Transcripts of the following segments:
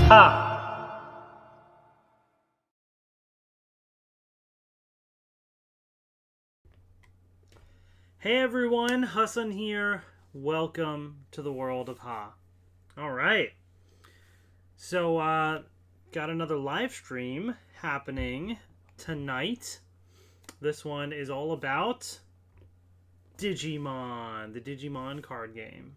Ha! Hey everyone, Hassan here. Welcome to the world of Ha. Alright. So, got another live stream happening tonight. This one is all about Digimon, the Digimon card game.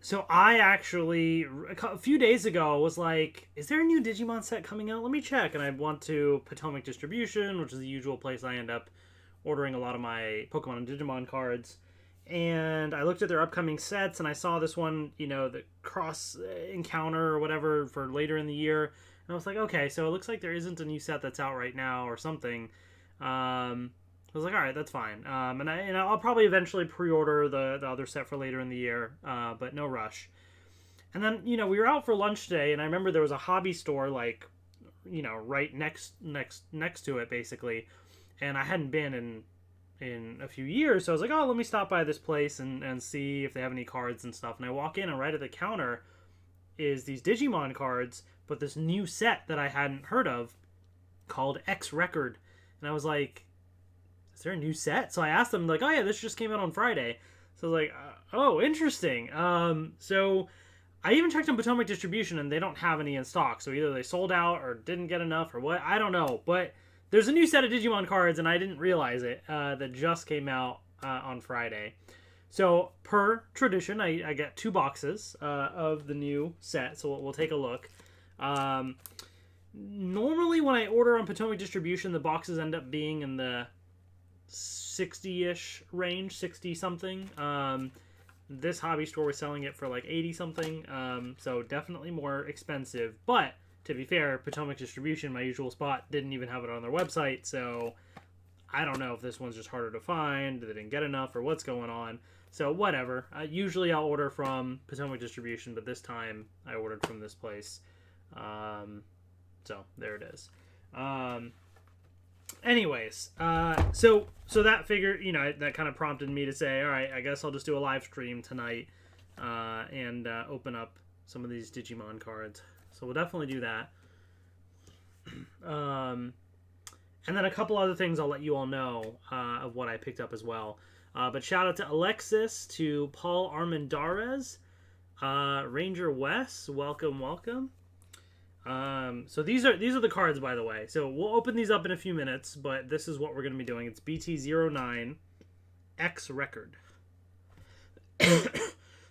So I actually, a few days ago, was like, is there a new Digimon set coming out? Let me check. And I went to Potomac Distribution, which is the usual place I end up ordering a lot of my Pokemon and Digimon cards. And I looked at their upcoming sets, and I saw this one, you know, the Cross Encounter or whatever for later in the year. And I was like, okay, so it looks like there isn't a new set that's out right now or something. I was like, all right, that's fine. And I'll probably eventually pre-order the other set for later in the year, but no rush. And then, you know, we were out for lunch today, and I remember there was a hobby store, like, you know, right next to it, basically. And I hadn't been in a few years, so I was like, oh, let me stop by this place and see if they have any cards and stuff. And I walk in, and right at the counter is these Digimon cards, but this new set that I hadn't heard of called X Record. And I was like, is there a new set? So I asked them, like, oh yeah, this just came out on Friday. So I was like, oh, interesting. So I even checked on Potomac Distribution, and they don't have any in stock. So either they sold out or didn't get enough or what. I don't know. But there's a new set of Digimon cards, and I didn't realize it, that just came out on Friday. So per tradition, I get 2 boxes of the new set. So we'll take a look. Normally when I order on Potomac Distribution, the boxes end up being in the 60-ish range, 60 something. This hobby store was selling it for like 80 something, so definitely more expensive. But to be fair, Potomac Distribution, my usual spot, didn't even have it on their website, so I don't know if this one's just harder to find, they didn't get enough, or what's going on. So whatever. Usually I'll order from Potomac Distribution, but this time I ordered from this place. So there it is. Anyways, so that figure, you know, that kind of prompted me to say, all right, I guess I'll just do a live stream tonight, and open up some of these Digimon cards. So we'll definitely do that. And then a couple other things I'll let you all know of what I picked up as well. But shout out to Alexis, to Paul Armendariz, Ranger Wes, welcome. So these are the cards, by the way. So we'll open these up in a few minutes, but this is what we're going to be doing. It's BT09 X Record.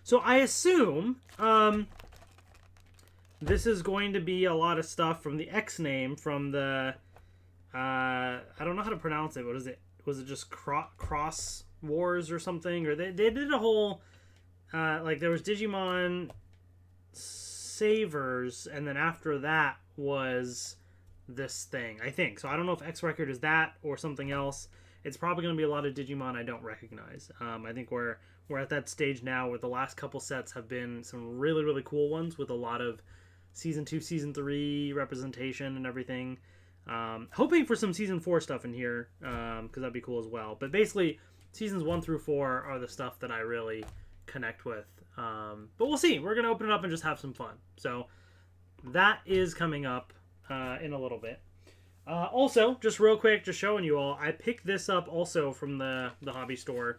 So I assume this is going to be a lot of stuff from the X name, from the I don't know how to pronounce it. What is it? Was it just Cross Wars or something? Or they did a whole like there was Digimon Savers, and then after that was this thing, I think. So I don't know if X Record is that or something else. It's probably going to be a lot of Digimon I don't recognize. I think we're at that stage now where the last couple sets have been some really, really cool ones with a lot of Season 2, Season 3 representation and everything. Hoping for some Season 4 stuff in here, because that'd be cool as well. But basically, Seasons 1 through 4 are the stuff that I really connect with. But we'll see. We're going to open it up and just have some fun. So that is coming up in a little bit. Also, just real quick, just showing you all, I picked this up also from the hobby store.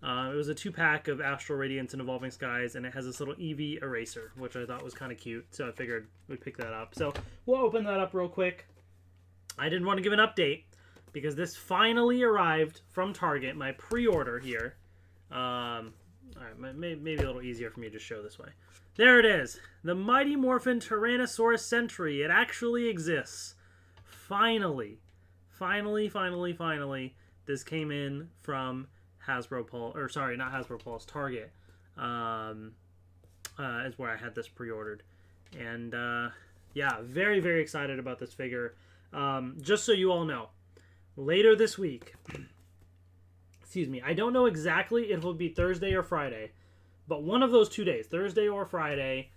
It was a 2-pack of Astral Radiance and Evolving Skies, and it has this little Eevee eraser, which I thought was kind of cute, so I figured we'd pick that up. So we'll open that up real quick. I didn't want to give an update, because this finally arrived from Target, my pre-order here. Alright, maybe a little easier for me to show this way. There it is. The Mighty Morphin Tyrannosaurus Sentry. It actually exists. Finally. This came in from Hasbro Pulse. Or sorry, not Hasbro Pulse. Target. Is where I had this pre-ordered. And, yeah, very, very excited about this figure. Just so you all know, later this week... Excuse me, I don't know exactly if it will be Thursday or Friday, but one of those 2 days, Thursday or Friday,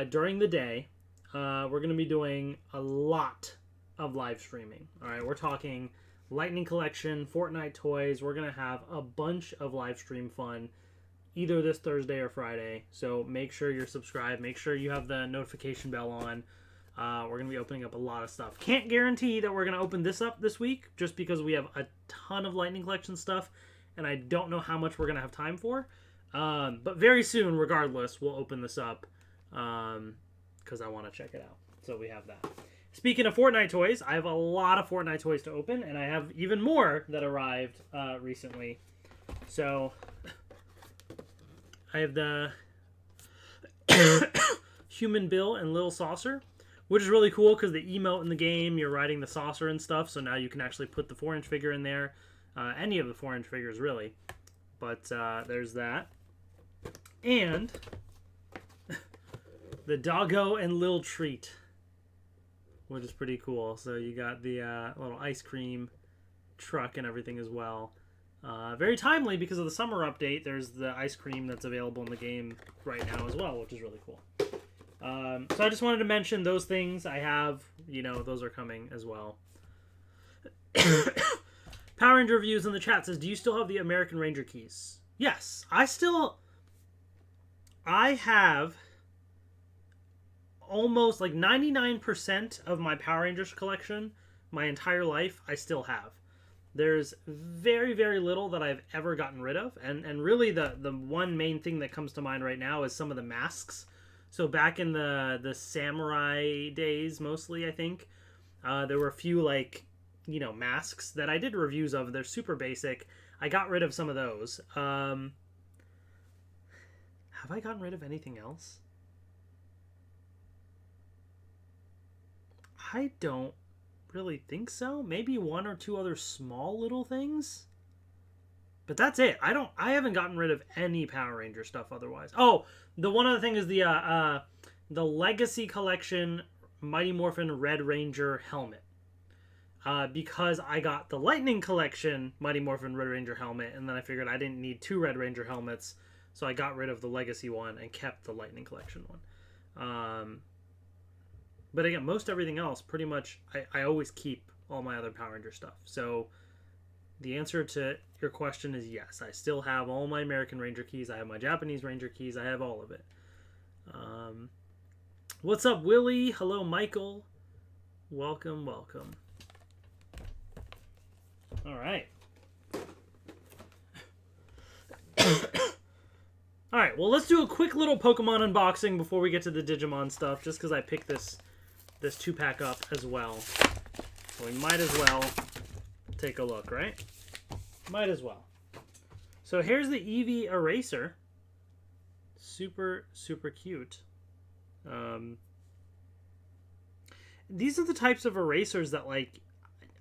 during the day, we're going to be doing a lot of live streaming. All right, we're talking Lightning Collection, Fortnite toys. We're going to have a bunch of live stream fun either this Thursday or Friday. So make sure you're subscribed. Make sure you have the notification bell on. We're going to be opening up a lot of stuff. Can't guarantee that we're going to open this up this week just because we have a ton of Lightning Collection stuff, and I don't know how much we're going to have time for. But very soon, regardless, we'll open this up because I want to check it out. So we have that. Speaking of Fortnite toys, I have a lot of Fortnite toys to open, and I have even more that arrived recently. So I have the Human Bill and Little Saucer, which is really cool because the emote in the game, you're riding the saucer and stuff, so now you can actually put the 4-inch figure in there. Any of the 4-inch figures, really. But there's that. And the Doggo and Lil Treat, which is pretty cool. So you got the little ice cream truck and everything as well. Very timely because of the summer update. There's the ice cream that's available in the game right now as well, which is really cool. So I just wanted to mention those things I have. You know, those are coming as well. Power Ranger Reviews in the chat says, do you still have the American Ranger keys? Yes, I have almost like 99% of my Power Rangers collection, my entire life, I still have. There's very, very little that I've ever gotten rid of. And really the one main thing that comes to mind right now is some of the masks. So back in the samurai days, mostly, I think, there were a few, like, you know, masks that I did reviews of. They're super basic. I got rid of some of those. Have I gotten rid of anything else? I don't really think so. Maybe one or two other small little things. But that's it. I haven't gotten rid of any Power Ranger stuff otherwise. Oh, the one other thing is the Legacy Collection Mighty Morphin Red Ranger helmet. Because I got the Lightning Collection Mighty Morphin Red Ranger helmet, and then I figured I didn't need 2 Red Ranger helmets, so I got rid of the Legacy one and kept the Lightning Collection one. But again, most everything else, pretty much, I always keep all my other Power Ranger stuff. So the answer to your question is yes. I still have all my American Ranger keys. I have my Japanese Ranger keys. I have all of it. What's up, Willie? Hello, Michael. Welcome, welcome. All right. All right, well, let's do a quick little Pokemon unboxing before we get to the Digimon stuff, just because I picked this 2-pack up as well. So we might as well take a look, right? Might as well. So here's the Eevee Eraser. Super, super cute. These are the types of erasers that, like,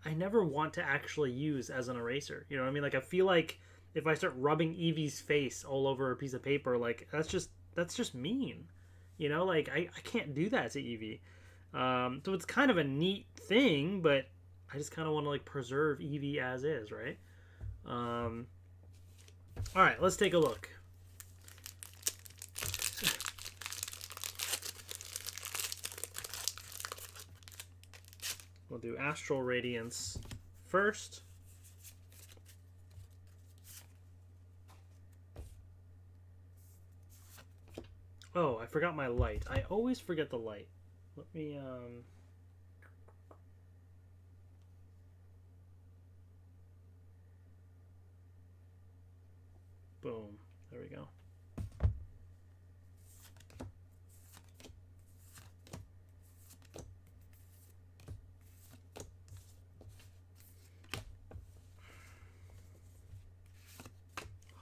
I never want to actually use as an eraser. You know what I mean? Like, I feel like if I start rubbing Eevee's face all over a piece of paper, like, that's just mean. You know, like, I can't do that to Eevee. So it's kind of a neat thing, but I just kind of want to, like, preserve Eevee as is, right? All right, let's take a look. We'll do Astral Radiance first. Oh, I forgot my light. I always forget the light. Let me, boom. There we go.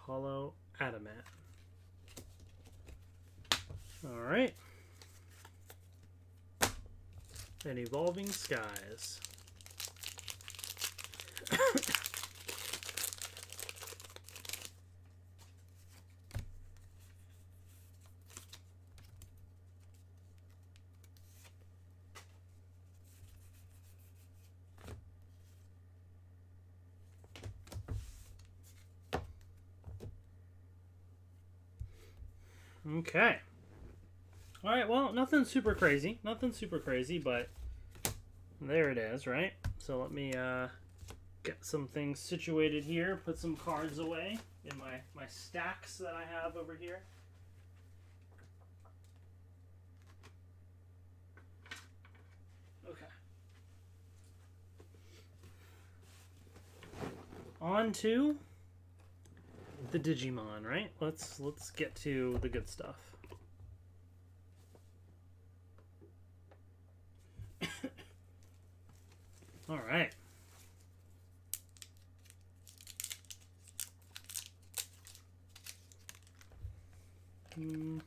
Hollow Adamant. Alright. And Evolving Skies. Okay. Alright, well, nothing super crazy. Nothing super crazy, but there it is, right? So let me get some things situated here. Put some cards away in my stacks that I have over here. Okay. On to the Digimon, right? Let's get to the good stuff. All right. Let me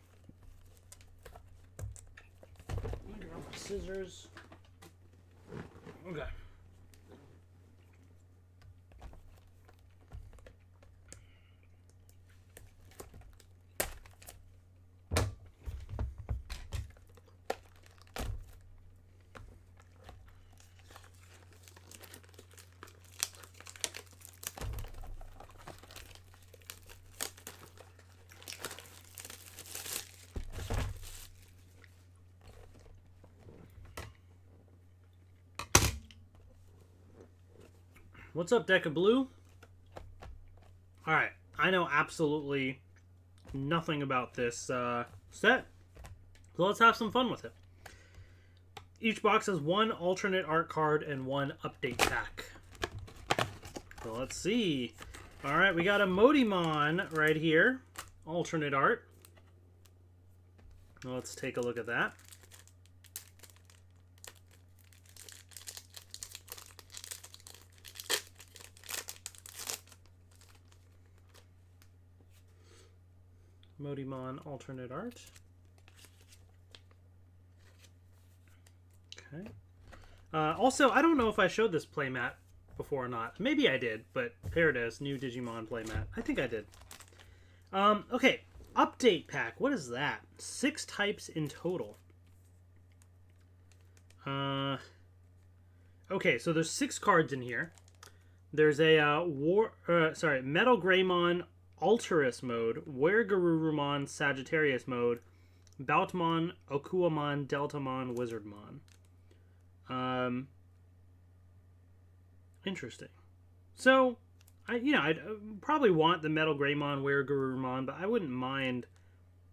grab my scissors. Okay. What's up, Deck of Blue? Alright, I know absolutely nothing about this set, so let's have some fun with it. Each box has one alternate art card and one update pack. So let's see. Alright, we got a Modimon right here. Alternate art. Let's take a look at that. Modimon alternate art. Okay. Also, I don't know if I showed this playmat before or not. Maybe I did, but here it is. New Digimon playmat. I think I did. Okay. Update pack. What is that? 6 types in total. Okay, so there's 6 cards in here. There's a Metal Greymon Alterous mode, Weregarurumon Sagittarius mode, Boutmon, Okuamon, Deltamon, Wizardmon. Interesting. So, I'd probably want the Metal Greymon, Weregarurumon, but I wouldn't mind,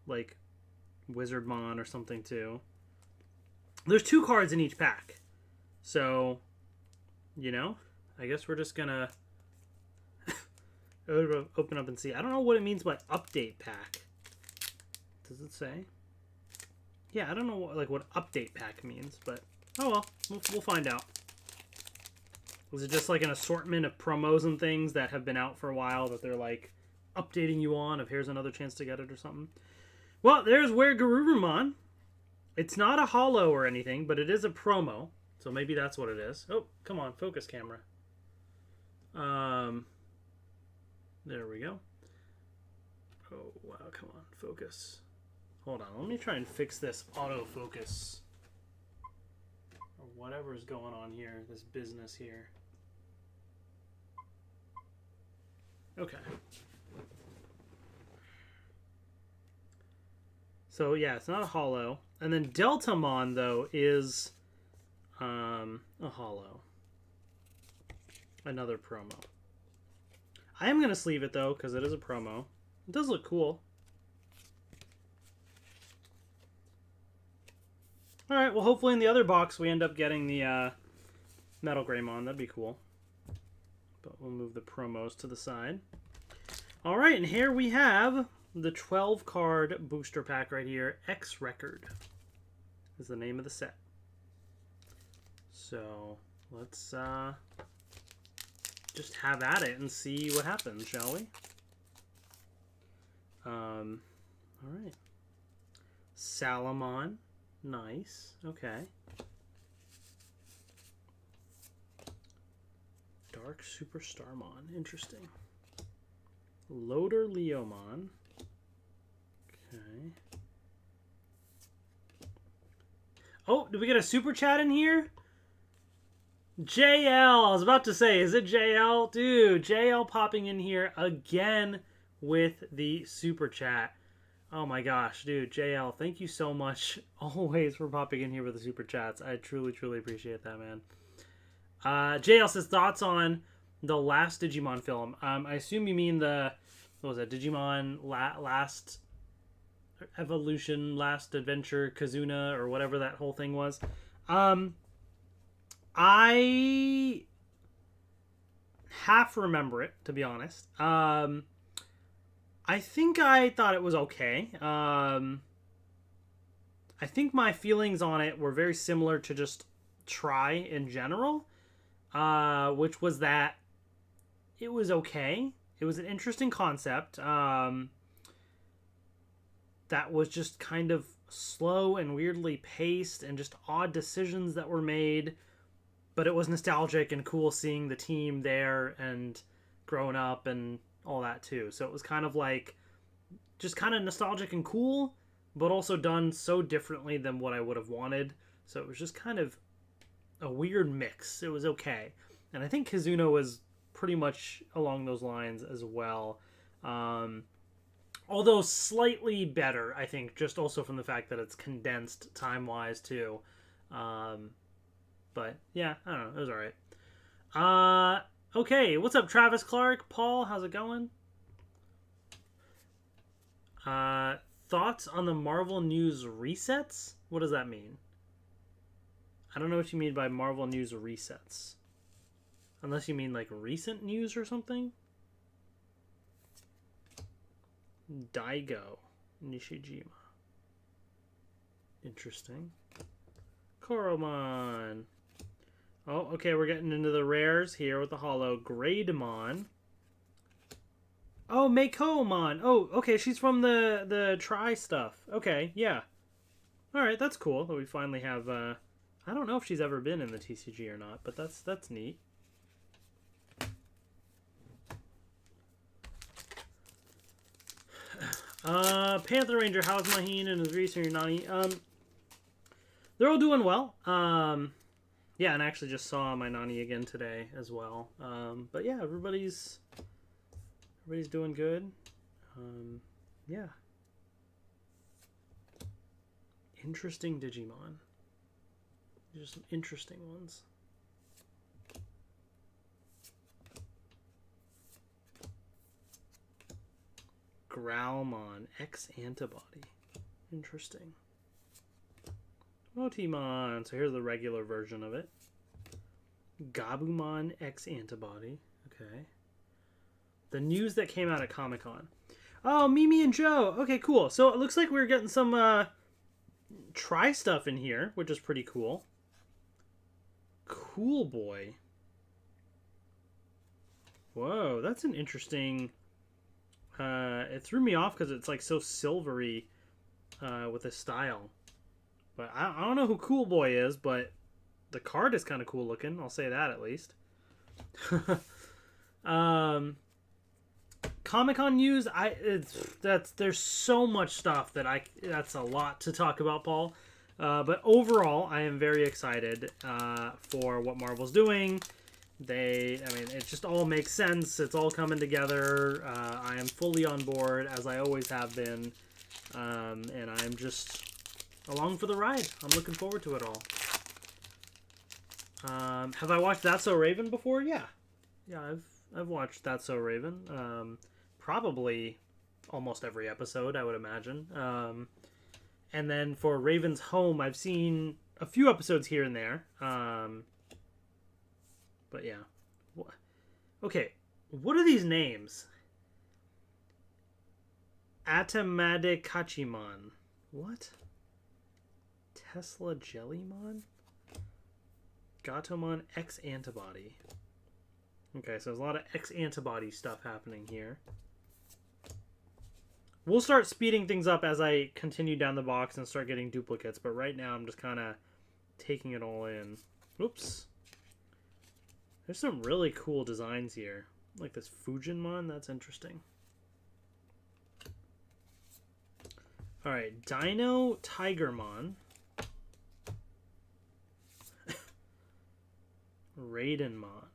like, Wizardmon or something, too. There's 2 cards in each pack. So, I guess we're just gonna open up and see. I don't know what it means by update pack. Does it say? Yeah, I don't know what update pack means, but oh well, we'll find out. Was it just like an assortment of promos and things that have been out for a while that they're like updating you on if here's another chance to get it or something? Well, there's Weregarurumon. It's not a holo or anything, but it is a promo, so maybe that's what it is. Oh, come on, focus camera. There we go. Oh, wow, come on, focus. Hold on, let me try and fix this autofocus. Or whatever's going on here, this business here. Okay. So, yeah, it's not a holo. And then Deltamon, though, is a holo. Another promo. I am going to sleeve it, though, because it is a promo. It does look cool. Alright, well, hopefully in the other box we end up getting the Metal Greymon. That'd be cool. But we'll move the promos to the side. Alright, and here we have the 12-card booster pack right here. X Record is the name of the set. So, let's just have at it and see what happens, shall we? Alright. Salamon. Nice. Okay. Dark Superstarmon. Interesting. Loader Leomon. Okay. Oh, did we get a super chat in here? JL, I was about to say, is it JL? Dude, JL popping in here again with the super chat. Oh my gosh, dude, JL, thank you so much always for popping in here with the super chats. I truly, truly appreciate that, man. JL says, thoughts on The last Digimon film. I assume you mean the, what was it, Digimon Last Evolution, Last Adventure, Kazuna, or whatever that whole thing was. I half remember it, to be honest. I think I thought it was okay. I think my feelings on it were very similar to just Try in general, which was that it was okay. It was an interesting concept that was just kind of slow and weirdly paced and just odd decisions that were made. But it was nostalgic and cool seeing the team there and growing up and all that too. So it was kind of like just kind of nostalgic and cool, but also done so differently than what I would have wanted. So it was just kind of a weird mix. It was okay. And I think Kazuna was pretty much along those lines as well. Although slightly better, I think, just also from the fact that it's condensed time-wise too. But yeah, I don't know. It was alright. Okay, what's up, Travis Clark? Paul, how's it going? Thoughts on the Marvel News resets? What does that mean? I don't know what you mean by Marvel News resets. Unless you mean like recent news or something? Daigo Nishijima. Interesting. Koromon. Oh, okay, we're getting into the rares here with the holo. Greydmon. Oh, Makomon. Oh, okay, she's from the Try stuff. Okay, yeah. Alright, that's cool that we finally have, I don't know if she's ever been in the TCG or not, but that's neat. Panther Ranger, how's Maheen and his Reese and your Nani? They're all doing well. Yeah, and I actually just saw my Nani again today as well. But yeah, everybody's doing good. Yeah. Interesting Digimon. Just some interesting ones. Gaomon X antibody. Interesting. Motimon. So here's the regular version of it. Gabumon X antibody. Okay. The news that came out at Comic-Con. Oh, Mimi and Joe. Okay, cool. So it looks like we're getting some Try stuff in here, which is pretty cool. Cool Boy. Whoa, that's an interesting... it threw me off because it's like so silvery with this style. But I don't know who Cool Boy is, but the card is kind of cool looking. I'll say that at least. Comic-Con news, there's so much stuff that's a lot to talk about, Paul. But overall, I am very excited for what Marvel's doing. It just all makes sense. It's all coming together. I am fully on board, as I always have been. And I'm just along for the ride. I'm looking forward to it all. Have I watched That's So Raven before? Yeah. Yeah, I've watched That's So Raven. Probably almost every episode, I would imagine. And then for Raven's Home, I've seen a few episodes here and there. But yeah. Okay, what are these names? Atamade Kachimon. What? Tesla Jellymon? Gatomon X Antibody. Okay, so there's a lot of X Antibody stuff happening here. We'll start speeding things up as I continue down the box and start getting duplicates, but right now I'm just kind of taking it all in. Oops. There's some really cool designs here. Like this Fujinmon, that's interesting. Alright, Dino Tigermon. Raidenmon.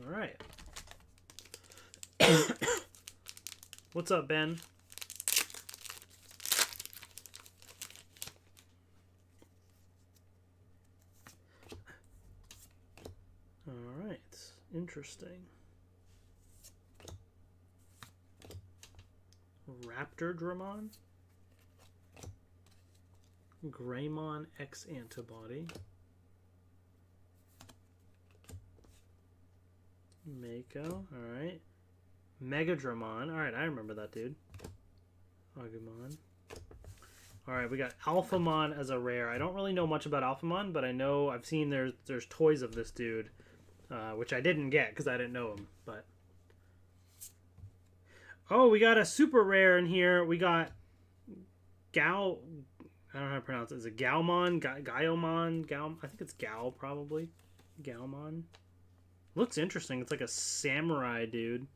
Alright. What's up, Ben? Interesting. Raptor Dramon. Gaomon X Antibody. Mako, alright. Mega Dramon. Alright, I remember that dude. Agumon. Alright, we got Alphamon as a rare. I don't really know much about Alphamon, but I know I've seen there's toys of this dude, which I didn't get because I didn't know him. But oh, we got a super rare in here. We got Gao. I don't know how to pronounce it. Is it Gaomon? Gaomon? I think it's Gao, probably. Gaomon. Looks interesting. It's like a samurai dude.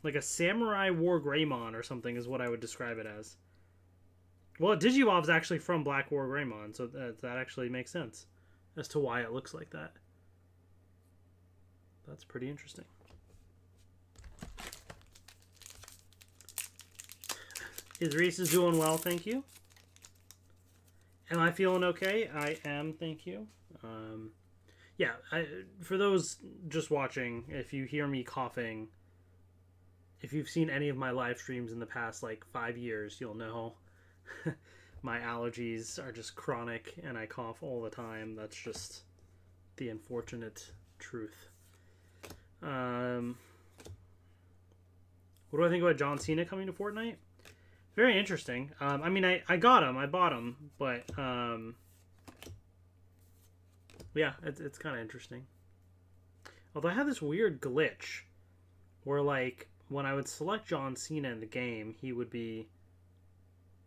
Like a samurai War Greymon or something is what I would describe it as. Well, Digivolve's actually from Black War Greymon, so that actually makes sense as to why it looks like that. That's pretty interesting. Idris is doing well, thank you. Am I feeling okay? I am, thank you. Yeah, for those just watching, if you hear me coughing, if you've seen any of my live streams in the past, like 5 years, you'll know my allergies are just chronic and I cough all the time. That's just the unfortunate truth. What do I think about John Cena coming to Fortnite? Very interesting. I mean, I got him. I bought him. But, yeah, it's kind of interesting. Although I had this weird glitch where, like, when I would select John Cena in the game, he would be,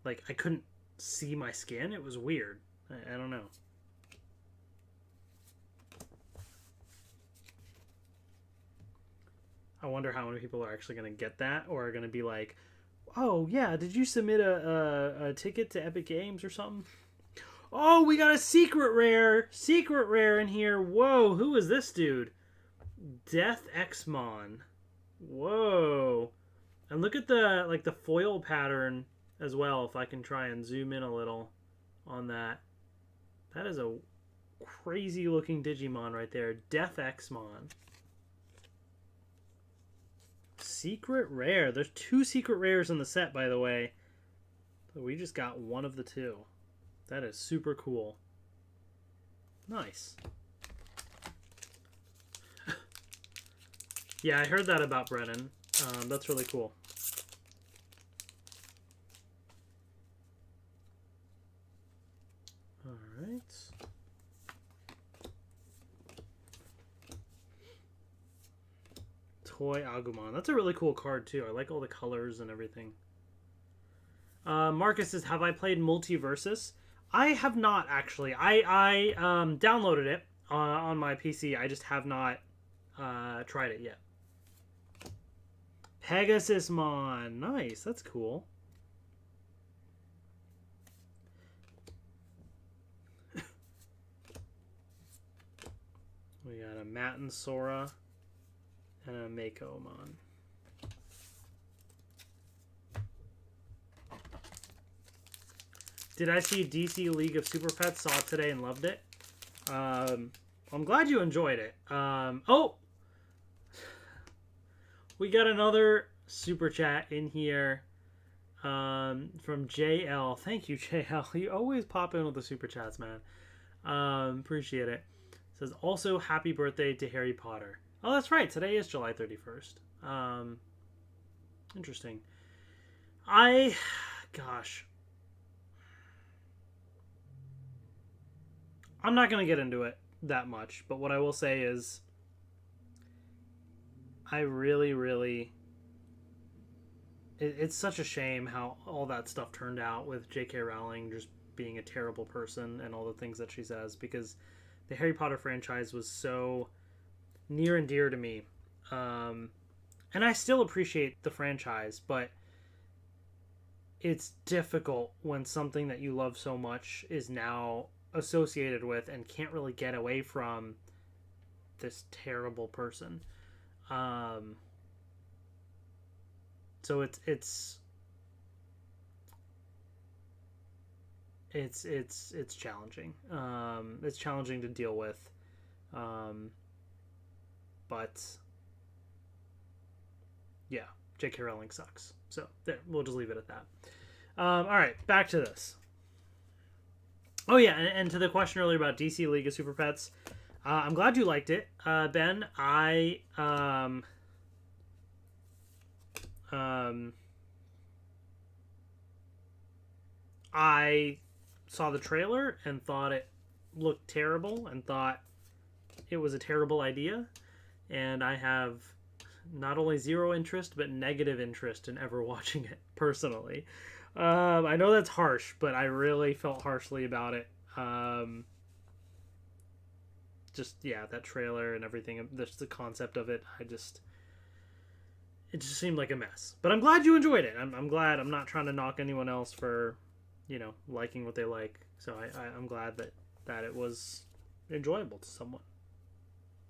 like, I couldn't see my skin. It was weird. I don't know. I wonder how many people are actually going to get that or are going to be like, oh, yeah, did you submit a ticket to Epic Games or something? Oh, we got a secret rare in here. Whoa, who is this dude? Death Xmon. Whoa. And look at the foil pattern as well, if I can try and zoom in a little on that. That is a crazy looking Digimon right there. Death Xmon. Secret rare. There's 2 secret rares in the set, by the way. So we just got one of the 2. That is super cool. Nice. Yeah, I heard that about Brennan. That's really cool. Alright. Toy Agumon. That's a really cool card, too. I like all the colors and everything. Marcus says, have I played Multiversus? I have not, actually. I downloaded it on my PC. I just have not tried it yet. Pegasusmon. Nice. That's cool. We got a Matin Sora and a Makomon. Did I see DC League of Super Pets? Saw it today and loved it. I'm glad you enjoyed it. Oh! We got another super chat in here from JL. Thank you, JL. You always pop in with the super chats, man. Appreciate it. Says, also, happy birthday to Harry Potter. Oh, that's right. Today is July 31st. Interesting. Gosh. I'm not going to get into it that much, but what I will say is I really... It's such a shame how all that stuff turned out with J.K. Rowling just being a terrible person and all the things that she says, because the Harry Potter franchise was so near and dear to me. And I still appreciate the franchise, but it's difficult when something that you love so much is now associated with and can't really get away from this terrible person. So it's challenging. It's challenging to deal with. But Yeah, J.K. Rowling sucks. So there, we'll just leave it at that. All right, back to this. Oh yeah, and to the question earlier about DC League of Super Pets, I'm glad you liked it, Ben. I saw the trailer and thought it looked terrible and thought it was a terrible idea, and I have not only zero interest but negative interest in ever watching it personally. I know that's harsh, but I really felt harshly about it. Just yeah, that trailer and everything, just the concept of it, it just seemed like a mess. But I'm glad you enjoyed it. I'm glad. I'm not trying to knock anyone else for, liking what they like. So I'm glad that it was enjoyable to someone.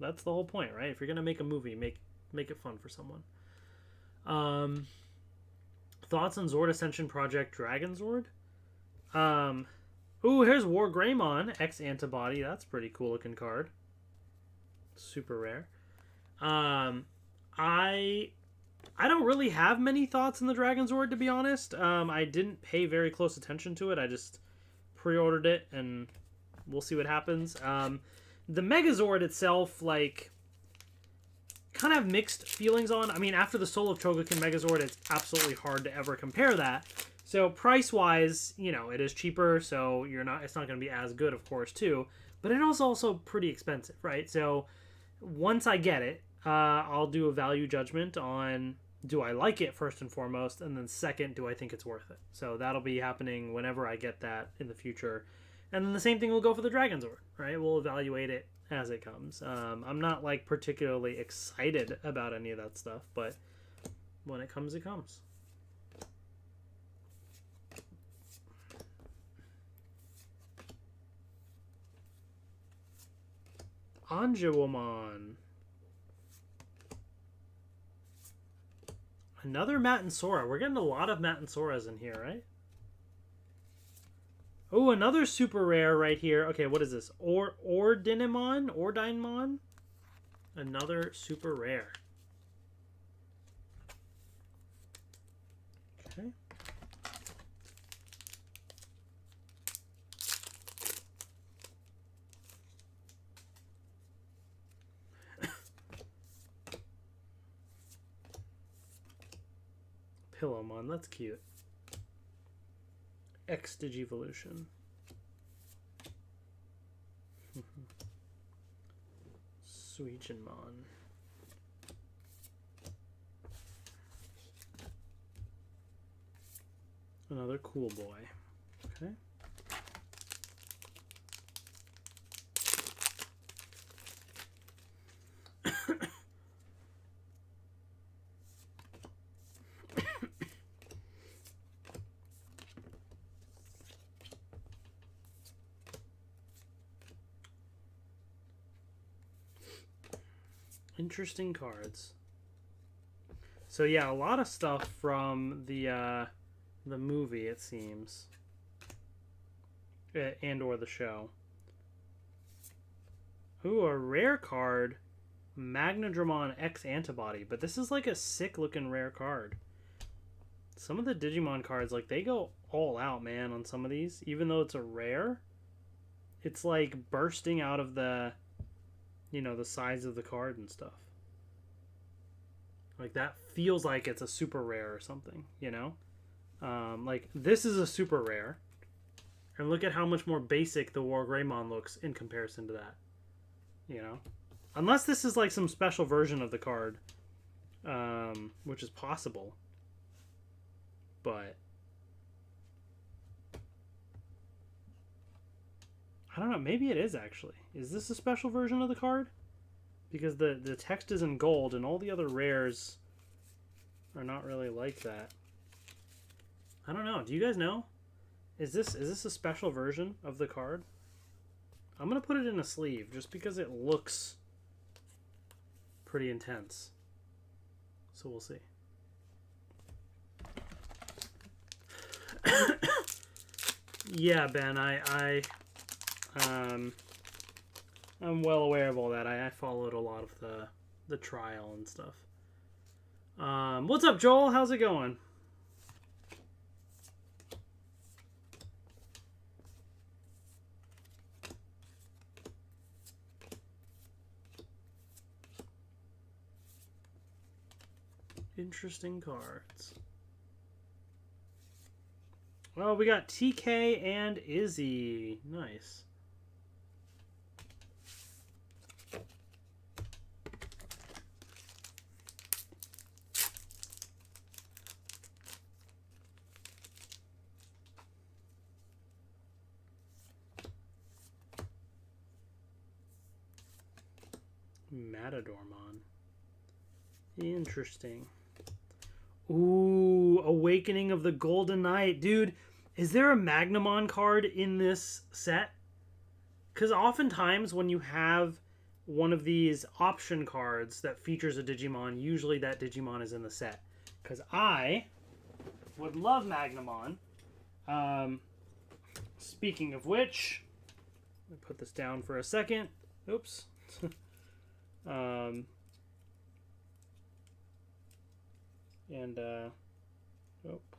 That's the whole point, right? If you're gonna make a movie, make it fun for someone. Thoughts on Zord Ascension Project Dragon Zord? Ooh, here's War Gaomon X Antibody. That's a pretty cool looking card. Super rare. I don't really have many thoughts on the Dragon Zord, to be honest. I didn't pay very close attention to it. I just pre-ordered it, and we'll see what happens. The Megazord itself, like, kind of have mixed feelings on. I mean, after the Soul of Chogokin Megazord, it's absolutely hard to ever compare that. So price-wise, it is cheaper, so it's not going to be as good, of course, too. But it is also pretty expensive, right? So once I get it, I'll do a value judgment on, do I like it first and foremost, and then second, do I think it's worth it? So that'll be happening whenever I get that in the future. And then the same thing will go for the Dragon Zord, right? We'll evaluate it as it comes. I'm not like particularly excited about any of that stuff, but when it comes, it comes. Anjouamon. Another Matt and Sora. We're getting a lot of Matt and Soras in here, right? Oh, another super rare right here. Okay, what is this? Ordinimon? Another super rare. Okay. Pillowmon, that's cute. X Digivolution. Suichinmon. Another cool boy. Okay. Interesting cards. So yeah, a lot of stuff from the movie, it seems, and or the show. Ooh, a rare card, Magnadramon X Antibody, but this is like a sick looking rare card. Some of the Digimon cards, like, they go all out, man, on some of these. Even though it's a rare, it's like bursting out of the, the size of the card and stuff. Like, that feels like it's a super rare or something, like, this is a super rare. And look at how much more basic the War Gaomon looks in comparison to that. Unless this is like some special version of the card, which is possible. But I don't know, maybe it is actually. Is this a special version of the card? Because the text is in gold and all the other rares are not really like that. I don't know. Do you guys know? Is this a special version of the card? I'm going to put it in a sleeve just because it looks pretty intense. So we'll see. Yeah, Ben, I'm well aware of all that. I followed a lot of the trial and stuff. What's up, Joel? How's it going? Interesting cards. Well, we got TK and Izzy. Nice. Matadormon. Interesting. Ooh, Awakening of the Golden Knight. Dude, is there a Magnamon card in this set? Because oftentimes when you have one of these option cards that features a Digimon, usually that Digimon is in the set. Because I would love Magnamon. Speaking of which, let me put this down for a second. Oops.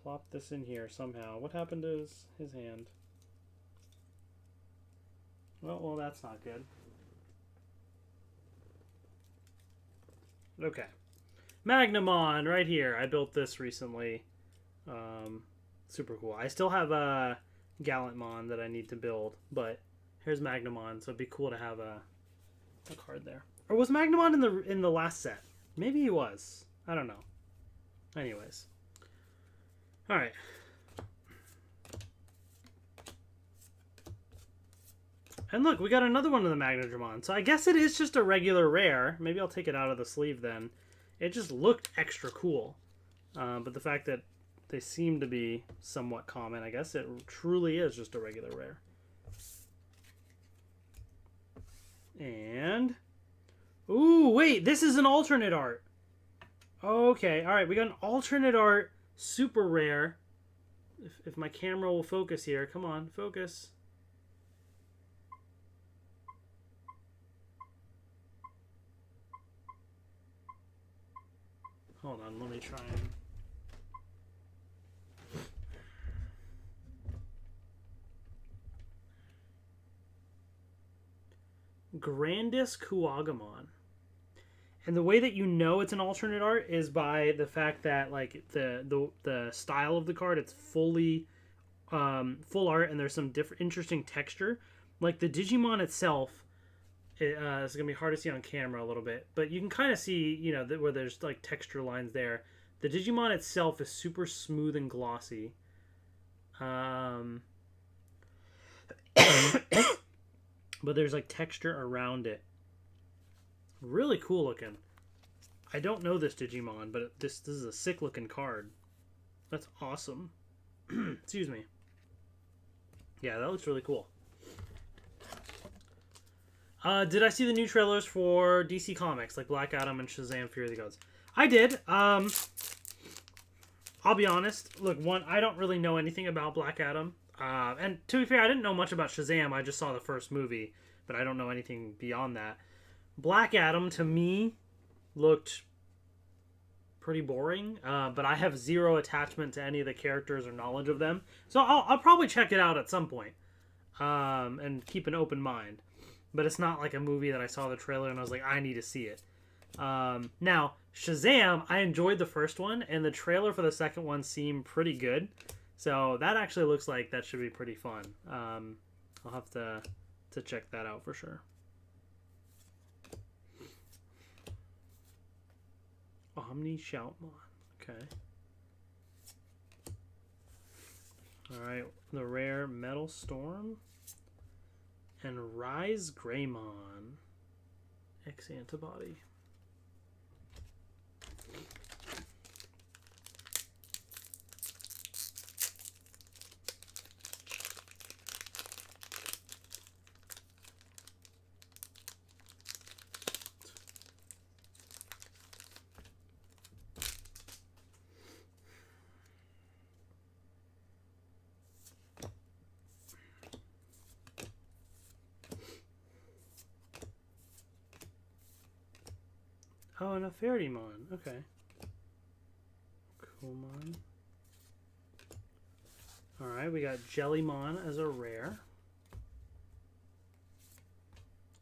Plop this in here somehow. What happened to his hand? Well, that's not good. Okay. Magnamon, right here. I built this recently. Super cool. I still have a Gallantmon that I need to build, but here's Magnamon, so it'd be cool to have a card there. Or was Magnamon in the last set? Maybe he was. I don't know. Anyways. Alright. And look, we got another one of the Magnadramon. So I guess it is just a regular rare. Maybe I'll take it out of the sleeve then. It just looked extra cool. But the fact that they seem to be somewhat common, I guess it truly is just a regular rare. And... ooh, wait, this is an alternate art. Okay, alright, we got an alternate art, super rare. If my camera will focus here. Come on, focus. Hold on, let me try and... Grandis Kuagamon. And the way that you know it's an alternate art is by the fact that like the style of the card, it's fully full art, and there's some different interesting texture. Like the Digimon itself, it's gonna be hard to see on camera a little bit, but you can kind of see, you know, where there's like texture lines there. The Digimon itself is super smooth and glossy. But there's like texture around it. Really cool looking. I don't know this Digimon, but this is a sick looking card. That's awesome. Excuse me. Yeah, that looks really cool. Did I see the new trailers for DC Comics, like Black Adam and Shazam: Fury of the Gods? I did. I'll be honest. Look, I don't really know anything about Black Adam. And to be fair, I didn't know much about Shazam. I just saw the first movie, but I don't know anything beyond that. Black Adam, to me, looked pretty boring, but I have zero attachment to any of the characters or knowledge of them. So I'll probably check it out at some point, and keep an open mind. But it's not like a movie that I saw the trailer and I was like, I need to see it. Now, Shazam, I enjoyed the first one, and the trailer for the second one seemed pretty good. So that actually looks like that should be pretty fun. I'll have to check that out for sure. Omni Shoutmon. Okay. Alright, the rare Metal Storm. And Rise Greymon. X Antibody. Oh, and a Fairy Mon. Okay. Gaomon. Alright, we got Jellymon as a rare.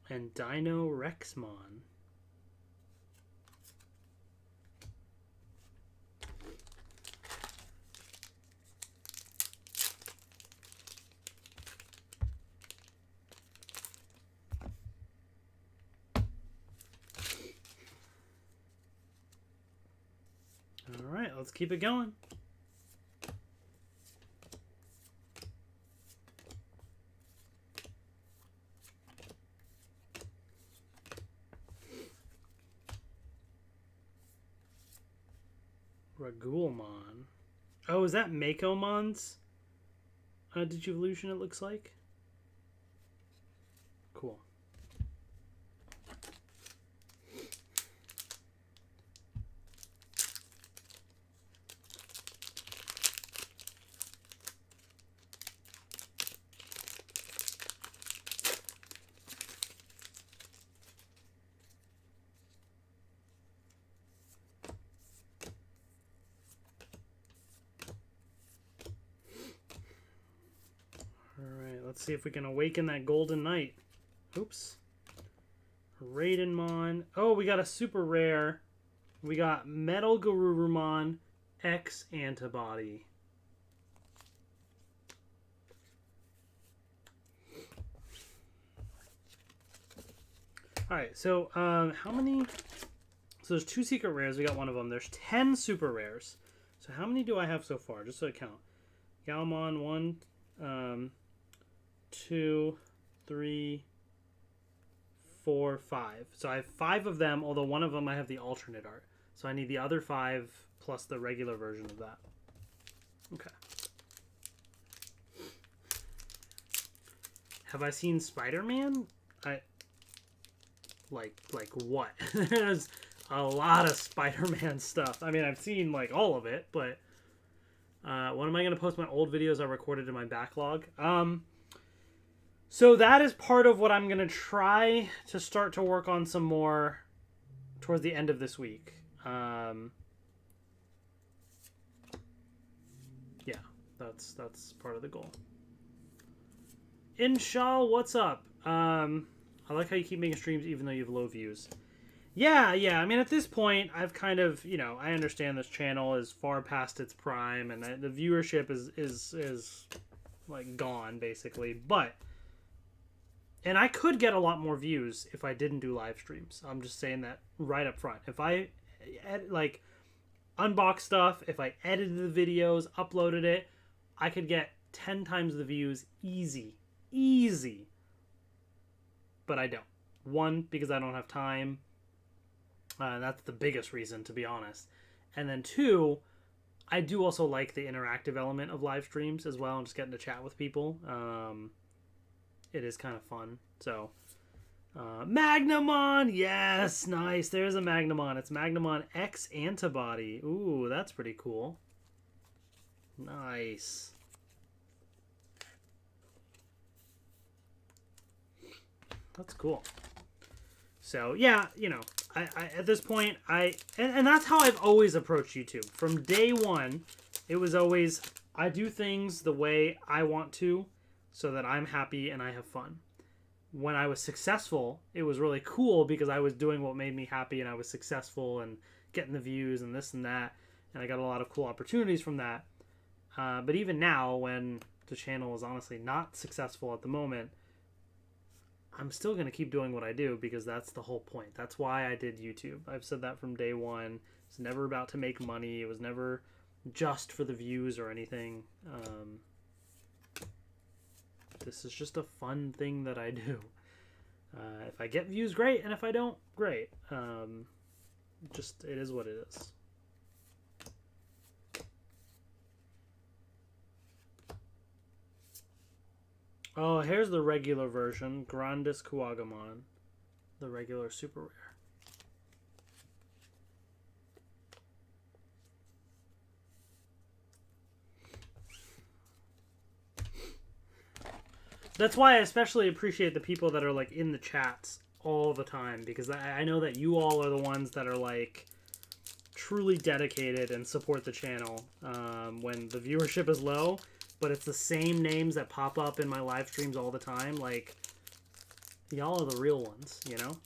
And Dino Rexmon. Alright, let's keep it going. Gaomon. Oh, is that Makomon's Digivolution, it looks like? Cool. Let's see if we can awaken that Golden Knight. Oops. Raidenmon. Oh, we got a super rare. We got Metal Garurumon X Antibody. Alright, so how many? So there's 2 secret rares. We got one of them. There's 10 super rares. So how many do I have so far? Just so I count. Gaomon, 1, 2, 3, 4, 5. So I have 5 of them, although one of them I have the alternate art. So I need the other 5 plus the regular version of that. Okay. Have I seen Spider-Man? Like what? There's a lot of Spider-Man stuff. I mean, I've seen like all of it, but when am I going to post my old videos I recorded in my backlog? So that is part of what I'm going to try to start to work on some more towards the end of this week. Yeah, that's part of the goal. Inshal, what's up? I like how you keep making streams even though you have low views. Yeah. I mean, at this point, I've kind of, I understand this channel is far past its prime, and the viewership is like gone basically. And I could get a lot more views if I didn't do live streams. I'm just saying that right up front. If I like unbox stuff, if I edited the videos, uploaded it, I could get 10 times the views easy. But I don't. 1, because I don't have time. That's the biggest reason, to be honest. And then 2, I do also like the interactive element of live streams as well, and just getting to chat with people. It is kind of fun. So, Magnamon! Yes! Nice! There's a Magnamon. It's Magnamon X Antibody. Ooh, that's pretty cool. Nice. That's cool. So, yeah, I at this point, and that's how I've always approached YouTube. From day one, it was always, I do things the way I want to so that I'm happy and I have fun. When I was successful, it was really cool because I was doing what made me happy and I was successful and getting the views and this and that. And I got a lot of cool opportunities from that. But even now, when the channel is honestly not successful at the moment, I'm still going to keep doing what I do because that's the whole point. That's why I did YouTube. I've said that from day one. It's never about to make money. It was never just for the views or anything. This is just a fun thing that I do. If I get views, great. And if I don't, great. Just, it is what it is. Oh, here's the regular version. Grandis Kuwagamon. The regular super rare. That's why I especially appreciate the people that are like in the chats all the time, because I know that you all are the ones that are like truly dedicated and support the channel when the viewership is low, but it's the same names that pop up in my live streams all the time. Like, y'all are the real ones, you know?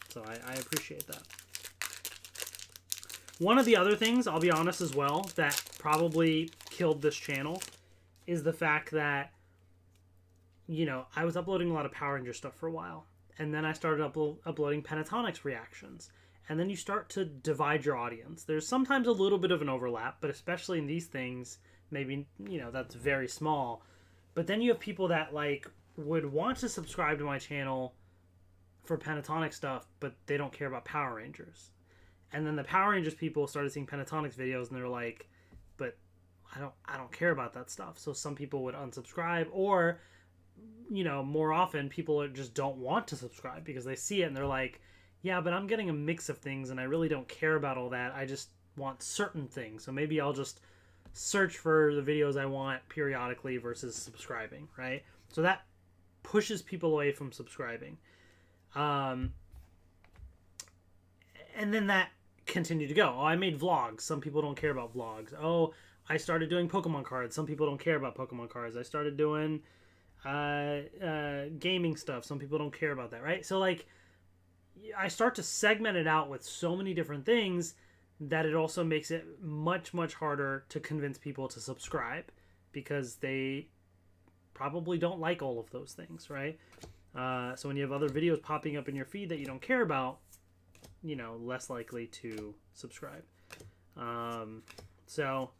So I appreciate that. One of the other things, I'll be honest as well, that probably killed this channel is the fact that, you know, I was uploading a lot of Power Ranger stuff for a while. And then I started uploading Pentatonics reactions. And then you start to divide your audience. There's sometimes a little bit of an overlap, but especially in these things, maybe, you know, that's very small. But then you have people that, like, would want to subscribe to my channel for Pentatonic stuff, but they don't care about Power Rangers. And then the Power Rangers people started seeing Pentatonics videos, and they're like, but I don't care about that stuff. So some people would unsubscribe, or, you know, more often people just don't want to subscribe because they see it and they're like, yeah, but I'm getting a mix of things and I really don't care about all that. I just want certain things. So maybe I'll just search for the videos I want periodically versus subscribing, right? So that pushes people away from subscribing. And then that continued to go. Oh, I made vlogs. Some people don't care about vlogs. Oh, I started doing Pokemon cards. Some people don't care about Pokemon cards. I started doing gaming stuff. Some people don't care about that, right? So, like, I start to segment it out with so many different things that it also makes it much, much harder to convince people to subscribe because they probably don't like all of those things, right? So when you have other videos popping up in your feed that you don't care about, you know, less likely to subscribe. So,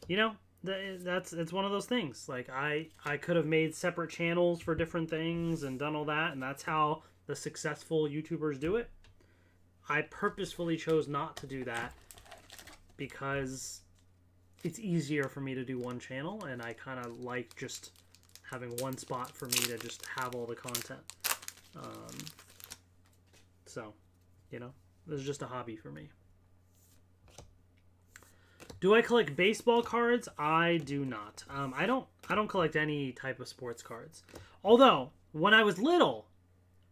you know, it's one of those things. Like, I could have made separate channels for different things and done all that, and that's how the successful YouTubers do it. I purposefully chose not to do that because it's easier for me to do one channel, and I kind of like just having one spot for me to just have all the content. So, you know, this is just a hobby for me. Do I collect baseball cards? I do not. I don't collect any type of sports cards. Although, when I was little,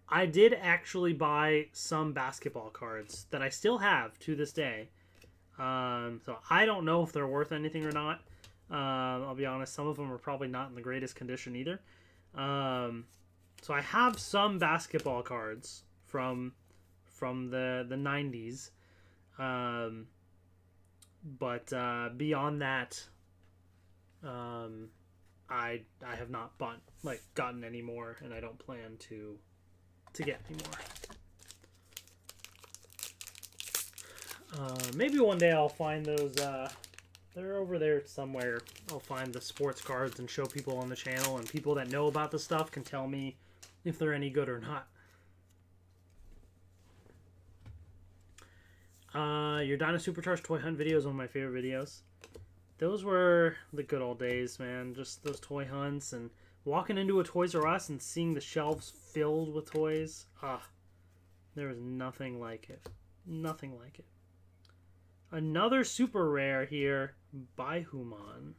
I did actually buy some basketball cards that I still have to this day. So I don't know if they're worth anything or not. I'll be honest, some of them are probably not in the greatest condition either. So I have some basketball cards from the 90s. But beyond that, I have not gotten any more, and I don't plan to get any more. Maybe one day I'll find those. They're over there somewhere. I'll find the sports cards and show people on the channel, and people that know about the stuff can tell me if they're any good or not. Your Dino Supercharged Toy Hunt video is one of my favorite videos. Those were the good old days, man. Just those toy hunts and walking into a Toys R Us and seeing the shelves filled with toys. There was nothing like it. Nothing like it. Another super rare here by Gaomon.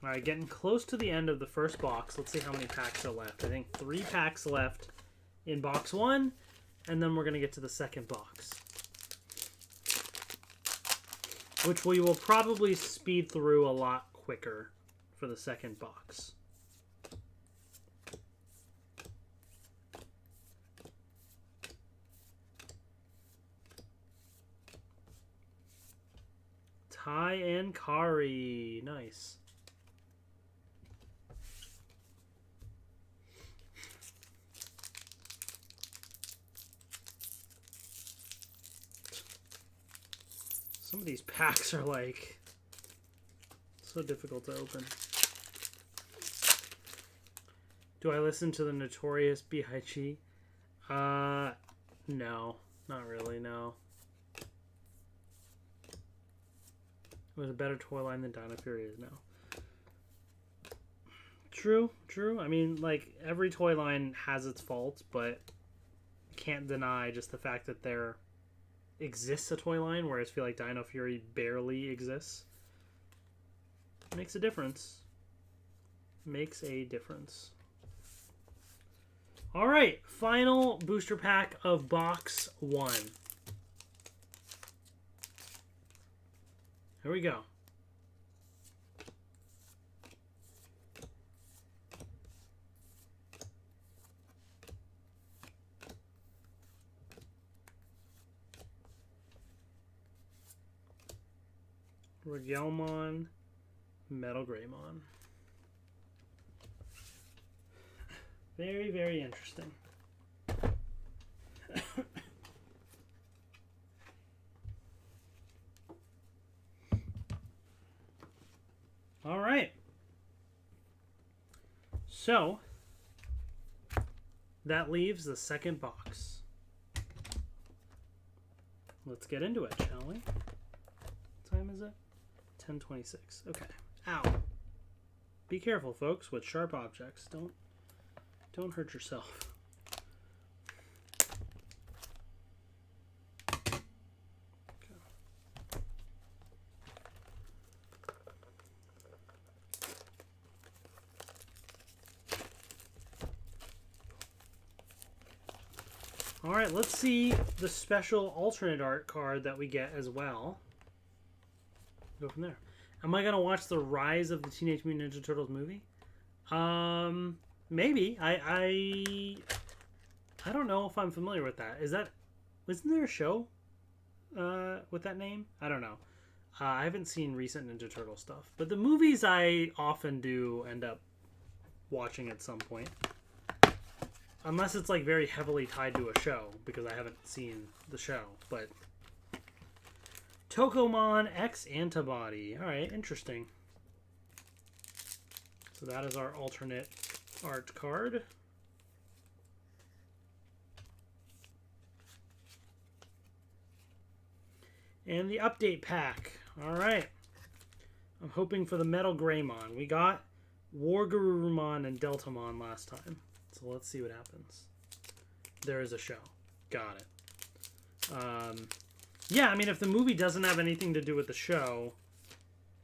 Alright, getting close to the end of the first box. Let's see how many packs are left. I think 3 packs left in box 1, and then we're going to get to the second box, which we will probably speed through a lot quicker for the second box. Ty and Kari. Nice. Some of these packs are like so difficult to open. Do I listen to the Notorious B.I.G.? No, not really, no. It was a better toy line than Dino Fury is now. True, true. I mean, like, every toy line has its faults, but can't deny just the fact that there exists a toy line, whereas I feel like Dino Fury barely exists. Makes a difference. makes a difference. All right, final booster pack of box 1. Here we go. Gaomon, Metal Gaomon. Very, very interesting. All right. So, that leaves the second box. Let's get into it, shall we? What time is it? 10:26. Okay. Ow. Be careful, folks, with sharp objects. Don't hurt yourself. All right, let's see the special alternate art card that we get as well. Go from there. Am I gonna watch the Rise of the Teenage Mutant Ninja Turtles movie? Maybe. I don't know if I'm familiar with that. Isn't there a show with that name? I don't know. I haven't seen recent Ninja Turtle stuff, but the movies I often do end up watching at some point. Unless it's like very heavily tied to a show, because I haven't seen the show. But Tokomon X Antibody. Alright, interesting. So that is our alternate art card. And the update pack. Alright. I'm hoping for the Metal Gaomon. We got Wargarurumon and Deltamon last time. So let's see what happens. There is a show. Got it. Yeah, I mean, if the movie doesn't have anything to do with the show,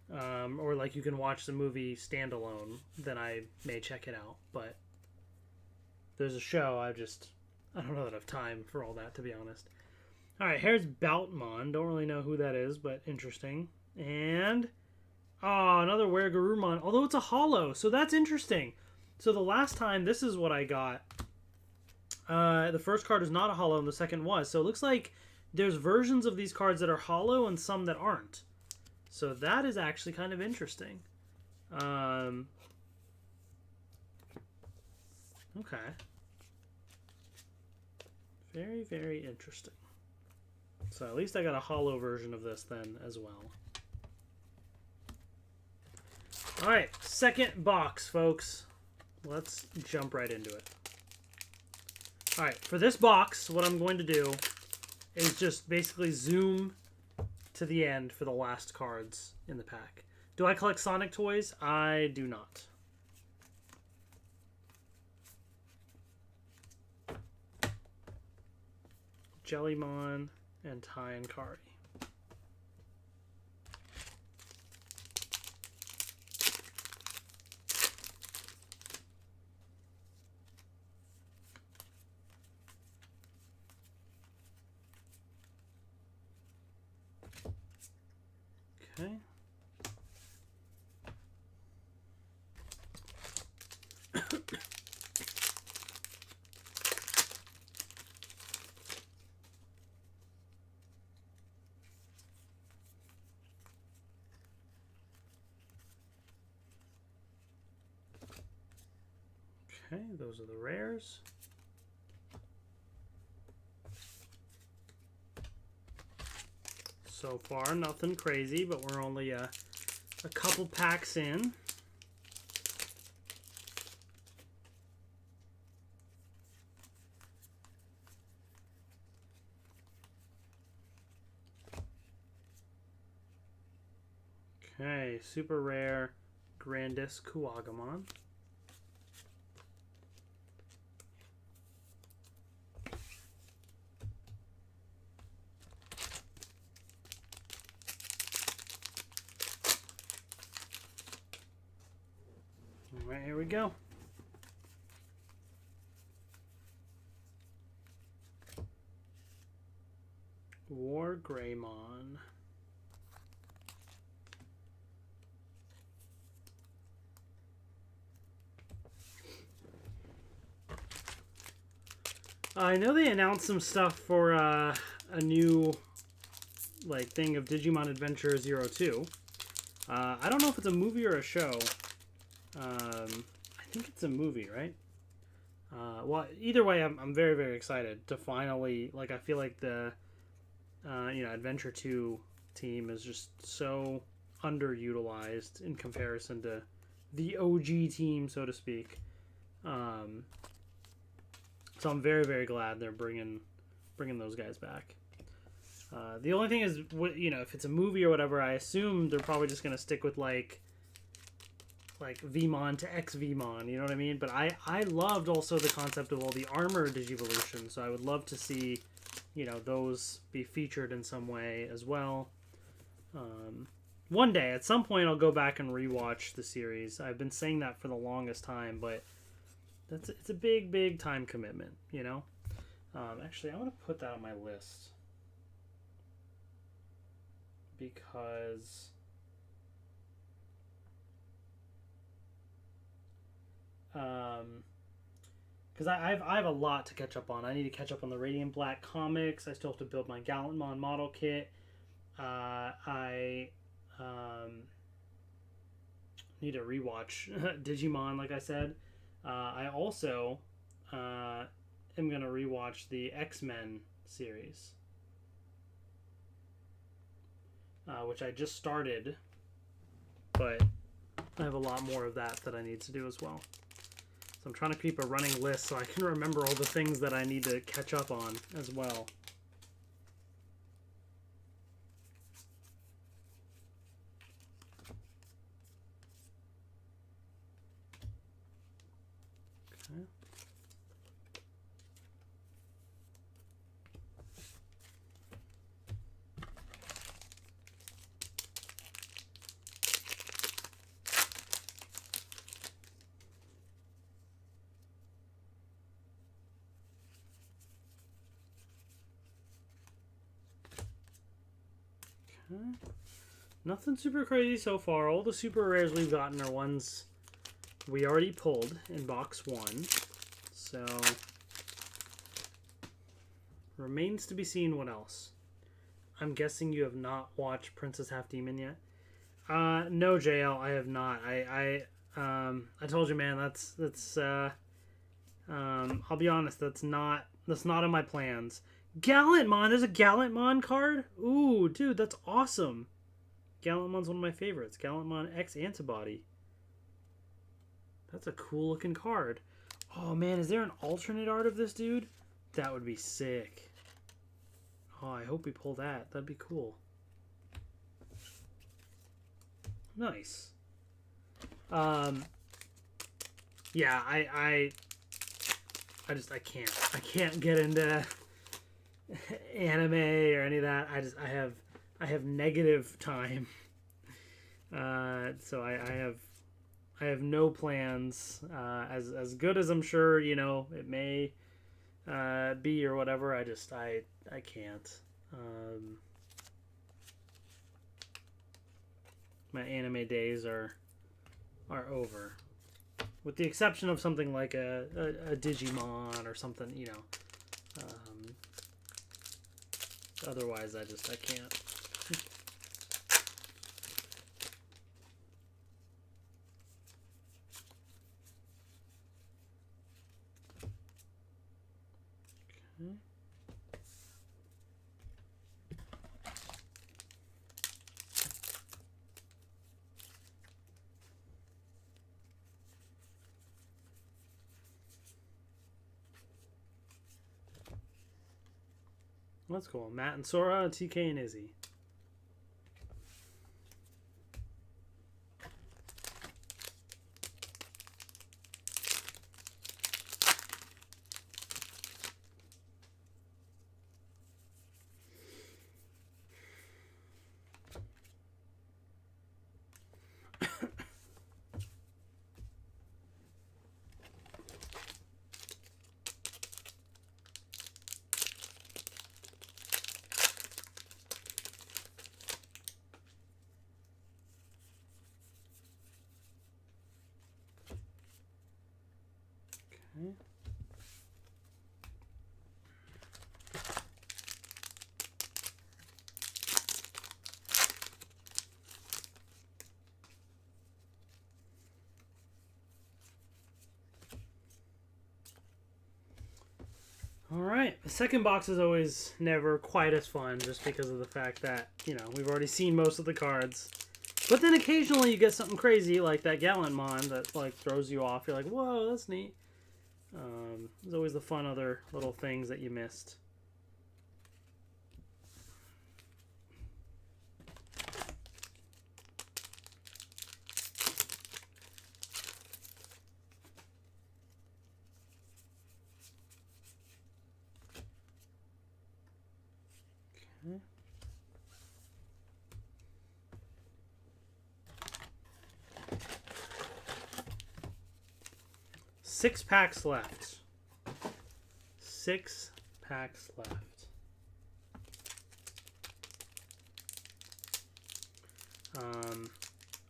or like you can watch the movie standalone, then I may check it out. But there's a show, I don't know that I have time for all that, to be honest. Alright, here's Boutmon. Don't really know who that is, but interesting. And, another Wargarurumon, although it's a holo, so that's interesting. So the last time, this is what I got. The first card is not a holo, and the second was. So it looks like there's versions of these cards that are holo and some that aren't. So that is actually kind of interesting. Okay. Very, very interesting. So at least I got a holo version of this then as well. Alright, second box, folks. Let's jump right into it. Alright, for this box, what I'm going to do is just basically zoom to the end for the last cards in the pack. Do I collect Sonic toys? I do not. Jellymon and Ty and Kari. Okay. Okay, those are the rares. So far, nothing crazy, but we're only a couple packs in. Okay, super rare Grandis Kuwagamon. Alright, here we go. War Gaomon. I know they announced some stuff for a new thing of Digimon Adventure 02. I don't know if it's a movie or a show. I think it's a movie, right? Well, either way, I'm very, very excited to finally, I feel like the, Adventure 2 team is just so underutilized in comparison to the OG team, so to speak. So I'm very, very glad they're bringing those guys back. The only thing is, if it's a movie or whatever, I assume they're probably just going to stick with, like Vmon to X-Vmon, you know what I mean? But I loved also the concept of all the armor Digivolution, so I would love to see, those be featured in some way as well. One day, at some point, I'll go back and rewatch the series. I've been saying that for the longest time, but it's a big, big time commitment, Actually, I want to put that on my list. Because I have a lot to catch up on. I need to catch up on the Radiant Black comics. I still have to build my Gaomon model kit. I need to rewatch Digimon, like I said. I also am going to rewatch the X-Men series, which I just started, but I have a lot more of that I need to do as well. So I'm trying to keep a running list so I can remember all the things that I need to catch up on as well. Okay. Nothing super crazy so far. All the super rares we've gotten are ones we already pulled in box 1. So, remains to be seen what else. I'm guessing you have not watched Princess Half Demon yet? No, JL, I have not. I told you, man, that's I'll be honest, that's not in my plans. Gallantmon, there's a Gallantmon card? Ooh, dude, that's awesome. Gallantmon's one of my favorites. Gallantmon X Antibody. That's a cool looking card. Oh man, is there an alternate art of this dude? That would be sick. Oh, I hope we pull that. That'd be cool. Nice. Yeah, I can't get into anime or any of that. I have negative time. So I have no plans. As good as I'm sure, it may be or whatever. I can't. My anime days are over. With the exception of something like a Digimon or something, otherwise, I can't. Okay. That's cool. Matt and Sora, TK and Izzy. Alright, the second box is always never quite as fun just because of the fact that, you know, we've already seen most of the cards. But then occasionally you get something crazy like that Gaomon that, like, throws you off. You're like, whoa, that's neat. There's always the fun other little things that you missed. Okay. 6 packs left. 6 packs left.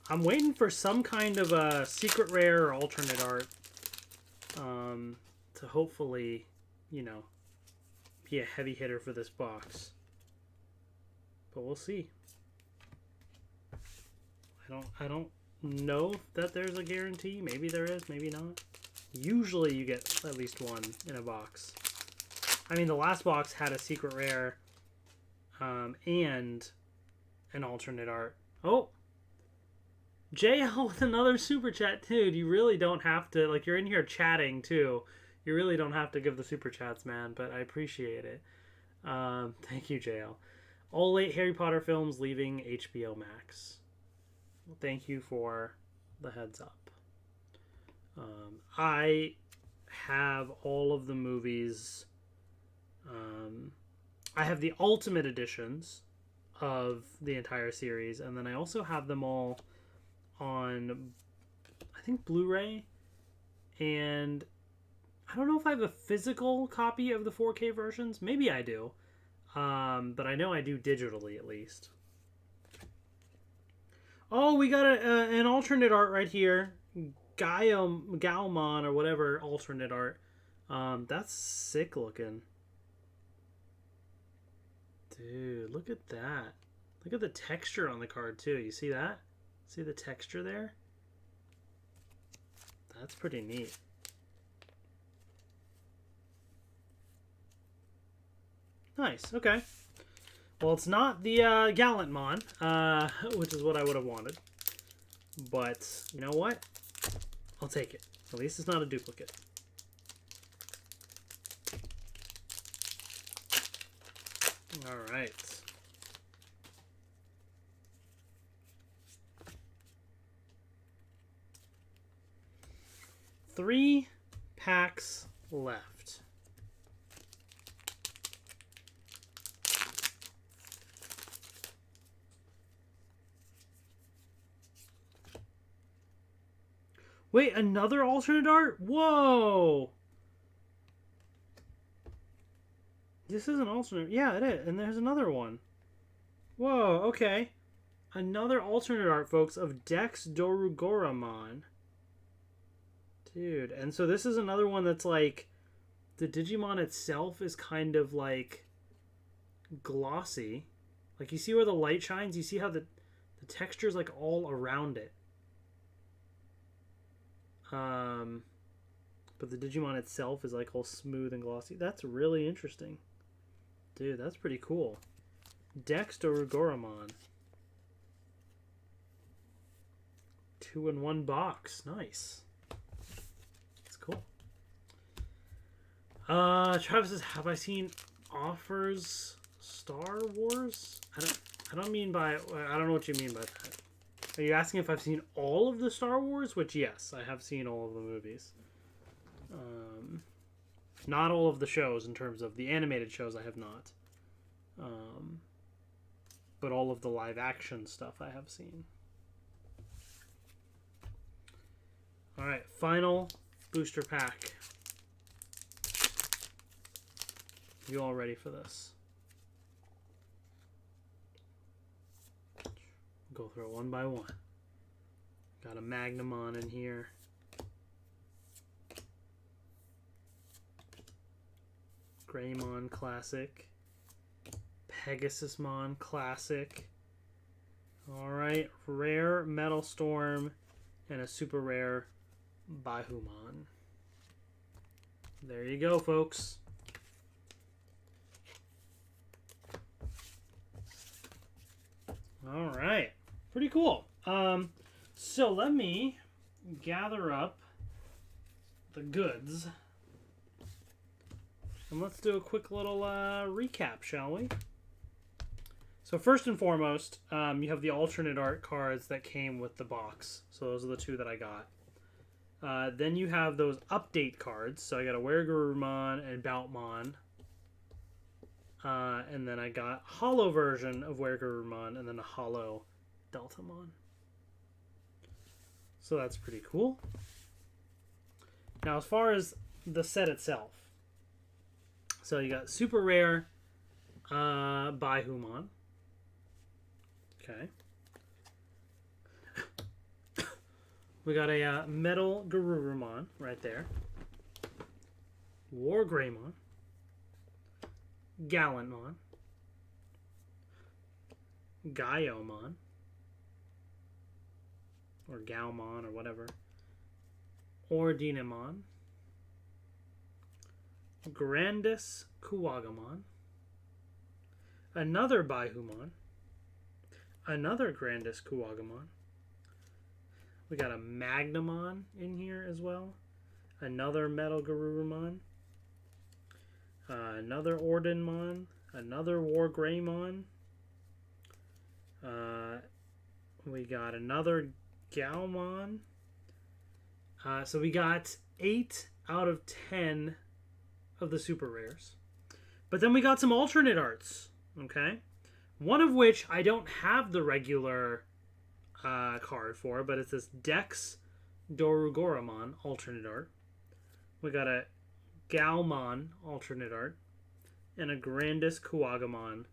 I'm waiting for some kind of a secret rare or alternate art to hopefully, you know, be a heavy hitter for this box. But we'll see. I don't know that there's a guarantee. Maybe there is, maybe not. Usually you get at least one in a box. I mean, the last box had a secret rare and an alternate art. Oh! JL with another super chat, dude. You really don't have to, like, you're in here chatting too. You really don't have to give the super chats, man, but I appreciate it. Thank you, JL. All 8 Harry Potter films leaving HBO Max. Well, thank you for the heads up. I have all of the movies. I have the Ultimate Editions of the entire series, and then I also have them all on, I think, Blu-ray, and I don't know if I have a physical copy of the 4K versions. Maybe I do, but I know I do digitally at least. Oh, we got an alternate art right here. Gaomon or whatever alternate art. That's sick looking. Dude, look at that. Look at the texture on the card too. You see that? See the texture there? That's pretty neat. Nice, okay. Well, it's not the Gaomon, which is what I would have wanted. But, you know what? I'll take it. At least it's not a duplicate. Alright. Three packs left. Wait, another alternate art? Whoa! This is an alternate. Yeah, it is. And there's another one. Whoa, okay. Another alternate art, folks, of Dex Dorugoramon. Dude, and so this is another one that's like, the Digimon itself is kind of like glossy. Like, you see where the light shines? You see how the texture is like all around it. But the Digimon itself is like all smooth and glossy. That's really interesting. Dude, that's pretty cool. Dex Dorugoramon. 2 in 1 box. Nice. That's cool. Travis says, have I seen Offers Star Wars? I don't mean by, I don't know what you mean by that. Are you asking if I've seen all of the Star Wars? Which, yes, I have seen all of the movies. Not all of the shows in terms of the animated shows I have not. But all of the live action stuff I have seen. Alright, final booster pack. You all ready for this? Go through it one by one. Got a Magnamon in here. Greymon Classic. Pegasusmon Classic. Alright, rare Metal Storm and a super rare Bahumon. There you go, folks. All right. Pretty cool. So let me gather up the goods. And let's do a quick little recap, shall we? So first and foremost, you have the alternate art cards that came with the box. So those are the two that I got. Then you have those update cards. So I got a Weregarurumon and Boutmon. And then I got a holo version of Weregarurumon and then a holo Deltamon. So that's pretty cool. Now as far as the set itself. So you got super rare Baihumon. Okay. We got a Metal Garurumon right there. War Greymon. Gallantmon. Gaomon. Or Gaomon or whatever. Ordinamon. Grandis Kuwagamon. Another Baihumon. Another Grandis Kuwagamon. We got a Magnamon in here as well. Another Metal Garurumon. Another Ordinmon. Another War Greymon. We got another Gaomon. So we got 8 out of 10 of the super rares. But then we got some alternate arts. Okay? One of which I don't have the regular card for, but it's this Dex Dorugoramon alternate art. We got a Gaomon alternate art. And a Grandis Kuwagamon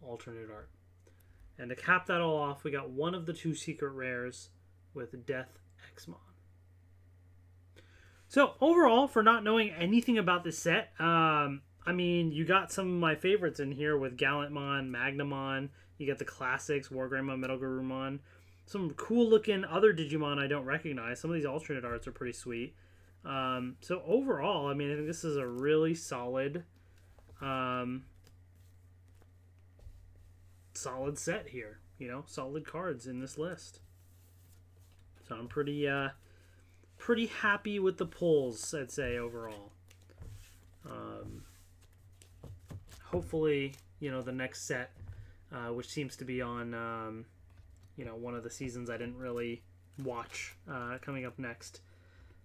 alternate art. And to cap that all off, we got one of the 2 secret rares with Death Xmon. So, overall, for not knowing anything about this set, I mean, you got some of my favorites in here with Gallantmon, Magnamon. You got the classics, War Greymon, Metal Garurumon. Some cool-looking other Digimon I don't recognize. Some of these alternate arts are pretty sweet. So, overall, I mean, I think this is a really solid solid set here. You know, solid cards in this list. So, I'm pretty happy with the pulls, I'd say, overall. Hopefully, you know, the next set, which seems to be on, you know, one of the seasons I didn't really watch coming up next.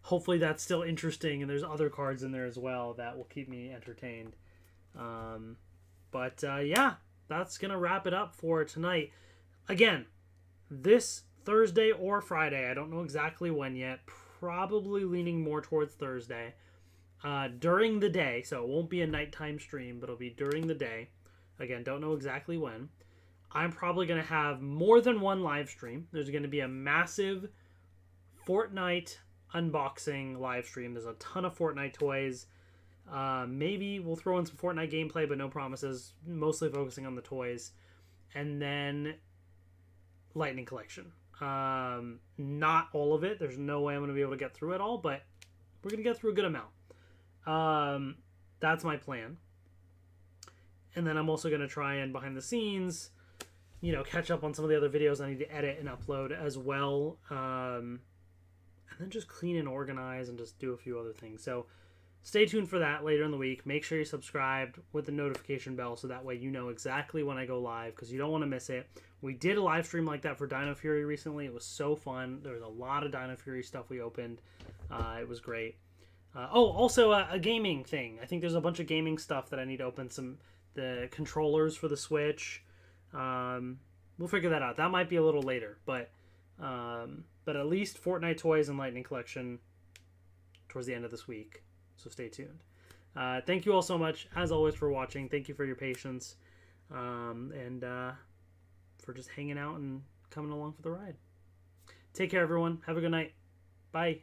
Hopefully that's still interesting, and there's other cards in there as well that will keep me entertained. Yeah, that's going to wrap it up for tonight. Again, this Thursday or Friday, I don't know exactly when yet, probably leaning more towards Thursday, during the day, so it won't be a nighttime stream, but it'll be during the day. Again, don't know exactly when. I'm probably going to have more than one live stream. There's going to be a massive Fortnite unboxing live stream. There's a ton of Fortnite toys. Maybe we'll throw in some Fortnite gameplay, but no promises. Mostly focusing on the toys. And then Lightning Collection. Not all of it. There's no way I'm going to be able to get through it all, but we're going to get through a good amount. That's my plan. And then I'm also going to try and behind the scenes, you know, catch up on some of the other videos I need to edit and upload as well. And then just clean and organize and just do a few other things. So stay tuned for that later in the week. Make sure you're subscribed with the notification bell so that way you know exactly when I go live, because you don't want to miss it. We did a live stream like that for Dino Fury recently. It was so fun. There was a lot of Dino Fury stuff we opened. It was great. Also a gaming thing. I think there's a bunch of gaming stuff that I need to open, the controllers for the Switch. We'll figure that out. That might be a little later, but at least Fortnite toys and Lightning Collection towards the end of this week. So stay tuned. Thank you all so much, as always, for watching. Thank you for your patience, and for just hanging out and coming along for the ride. Take care, everyone. Have a good night. Bye.